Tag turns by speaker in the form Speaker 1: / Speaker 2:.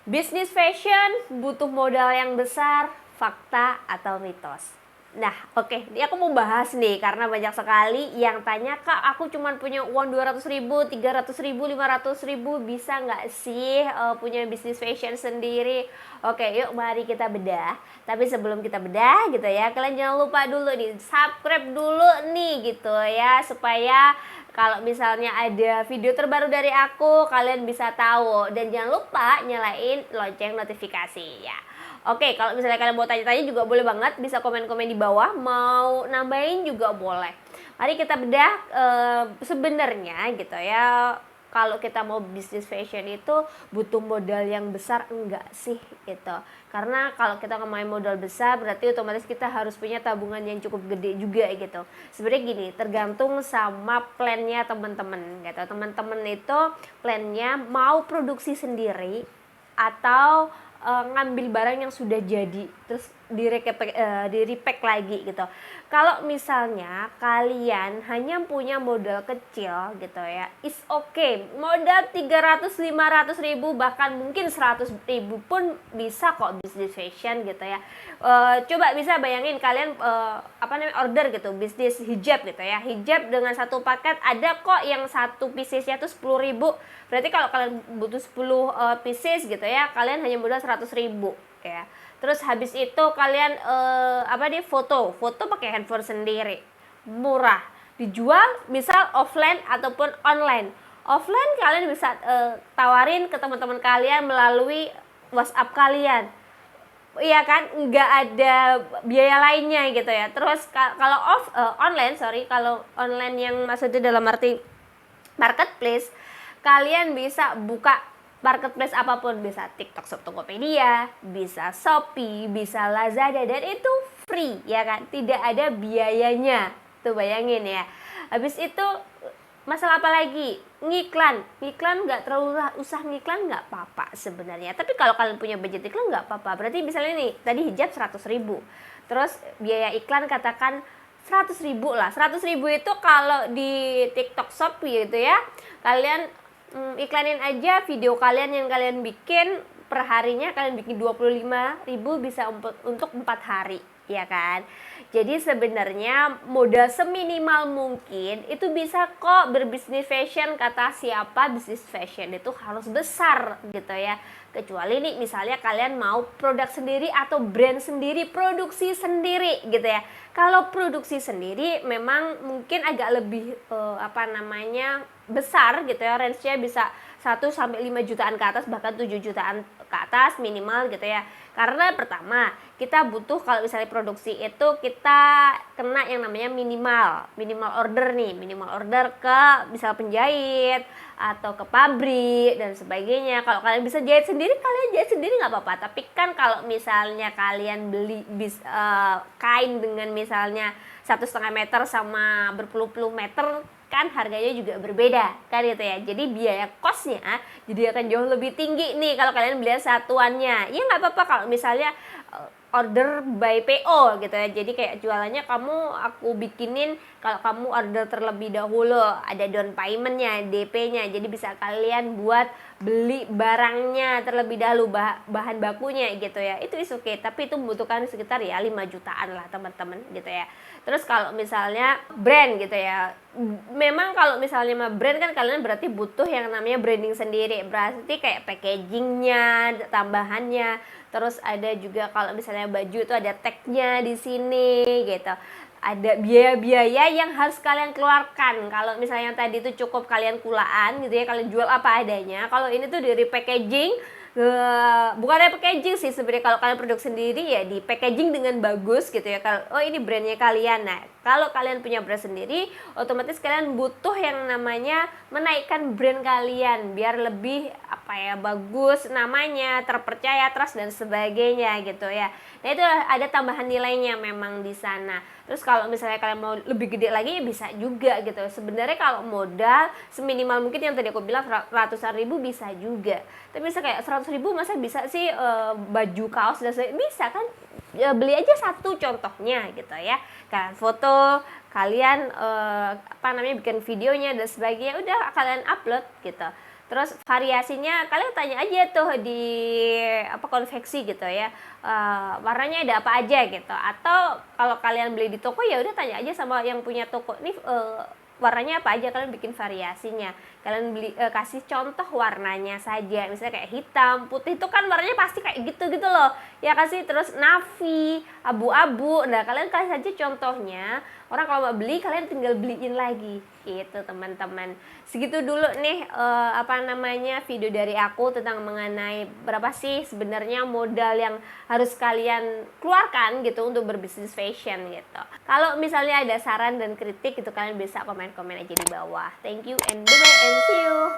Speaker 1: Bisnis fashion butuh modal yang besar, fakta atau mitos? Nah, oke, ini aku mau bahas nih karena banyak sekali yang tanya, Kak, aku cuma punya uang 200.000, 300.000, 500.000, bisa nggak sih punya bisnis fashion sendiri? Oke, yuk mari kita bedah. Tapi sebelum kita bedah gitu ya, kalian jangan lupa dulu nih, subscribe dulu nih gitu ya, supaya kalau misalnya ada video terbaru dari aku, kalian bisa tahu. Dan jangan lupa nyalain lonceng notifikasi ya. Oke, kalau misalnya kalian mau tanya-tanya juga boleh banget, bisa komen-komen di bawah, mau nambahin juga boleh. Mari kita bedah sebenarnya gitu ya. Kalau kita mau bisnis fashion itu butuh modal yang besar enggak sih gitu. Karena kalau kita ngomongin modal besar berarti otomatis kita harus punya tabungan yang cukup gede juga gitu. Sebenarnya gini, tergantung sama plannya teman-teman gitu. Teman-teman itu plannya mau produksi sendiri atau ngambil barang yang sudah jadi terus di repack lagi gitu. Kalau misalnya kalian hanya punya modal kecil gitu ya, is okay, modal 300-500 ribu bahkan mungkin 100 ribu pun bisa kok bisnis fashion gitu ya. Coba bisa bayangin kalian order gitu bisnis hijab gitu ya, hijab dengan satu paket ada kok yang satu piecesnya tuh 10 ribu. Berarti kalau kalian butuh 10 pieces gitu ya, kalian hanya modal 100 ribu ya. Terus habis itu kalian foto pakai handphone sendiri, murah, dijual misal offline ataupun online. Offline kalian bisa tawarin ke teman-teman kalian melalui WhatsApp kalian, iya kan, nggak ada biaya lainnya gitu ya. Terus kalau kalau online yang maksudnya dalam arti marketplace, kalian bisa buka marketplace apapun, bisa TikTok Shop Tokopedia, bisa Shopee, bisa Lazada, dan itu free ya kan, tidak ada biayanya. Tuh bayangin ya. Habis itu masalah apa lagi? Ngiklan nggak terlalu usah ngiklan, nggak apa-apa sebenarnya. Tapi kalau kalian punya budget iklan nggak apa-apa. Berarti misalnya nih tadi hijab 100 ribu, terus biaya iklan katakan 100 ribu lah. 100 ribu itu kalau di TikTok Shop gitu ya, kalian iklanin aja video kalian yang kalian bikin per harinya, kalian bikin 25 ribu bisa untuk 4 hari ya kan. Jadi sebenarnya modal seminimal mungkin itu bisa kok berbisnis fashion. Kata siapa, bisnis fashion itu harus besar gitu ya. Kecuali nih misalnya kalian mau produk sendiri atau brand sendiri, produksi sendiri gitu ya. Kalau produksi sendiri memang mungkin agak lebih besar gitu ya, range-nya bisa 1-5 jutaan ke atas, bahkan 7 jutaan ke atas minimal gitu ya. Karena pertama, kita butuh kalau misalnya produksi itu kita kena yang namanya minimal order nih, minimal order ke misal penjahit atau ke pabrik dan sebagainya. Kalau kalian bisa jahit sendiri, kalian jahit sendiri nggak apa-apa. Tapi kan kalau misalnya kalian beli kain dengan misalnya 1,5 meter sama berpuluh-puluh meter, kan harganya juga berbeda kan gitu ya. Jadi biaya kosnya jadi akan jauh lebih tinggi nih kalau kalian beli satuannya. Ya nggak apa-apa kalau misalnya order by PO gitu ya. Jadi kayak jualannya aku bikinin, kalau kamu order terlebih dahulu ada down paymentnya, DP-nya. Jadi bisa kalian buat beli barangnya terlebih dahulu, bahan bakunya gitu ya. Itu is okay, tapi itu membutuhkan sekitar ya 5 jutaan lah teman-teman gitu ya. Terus kalau misalnya brand gitu ya, memang kalau misalnya brand kan kalian berarti butuh yang namanya branding sendiri. Berarti kayak packagingnya, tambahannya. Terus ada juga kalau misalnya baju itu ada tagnya di sini gitu. Ada biaya-biaya yang harus kalian keluarkan. Kalau misalnya tadi itu cukup kalian kulaan gitu ya, kalian jual apa adanya. Kalau ini tuh dari packaging, bukan ada packaging sih sebenarnya. Kalau kalian produk sendiri ya di packaging dengan bagus gitu ya. Kalau ini brandnya kalian. Nah, kalau kalian punya brand sendiri, otomatis kalian butuh yang namanya menaikkan brand kalian biar lebih bagus namanya, terpercaya, trust dan sebagainya gitu ya. Nah, itu ada tambahan nilainya memang di sana. Terus kalau misalnya kalian mau lebih gede lagi bisa juga gitu. Sebenarnya kalau modal seminimal mungkin yang tadi aku bilang ratusan ribu bisa juga. Tapi bisa kayak 100 ribu masa bisa sih baju kaos dan sebagainya, bisa kan? Ya, beli aja satu contohnya gitu ya. Kalian foto, kalian bikin videonya dan sebagainya, udah kalian upload gitu. Terus variasinya kalian tanya aja tuh di konveksi gitu ya, warnanya ada apa aja gitu. Atau kalau kalian beli di toko ya udah tanya aja sama yang punya toko nih, warnanya apa aja, kalian bikin variasinya. Kalian beli, kasih contoh warnanya saja, misalnya kayak hitam, putih itu kan warnanya pasti kayak gitu loh ya, kasih. Terus navy, abu-abu, nah kalian kasih saja contohnya. Orang kalau mau beli kalian tinggal beliin lagi gitu teman-teman. Segitu dulu nih video dari aku tentang mengenai berapa sih sebenarnya modal yang harus kalian keluarkan gitu untuk berbisnis fashion gitu. Kalau misalnya ada saran dan kritik itu kalian bisa komen-komen aja di bawah. Thank you and bye-bye and see you.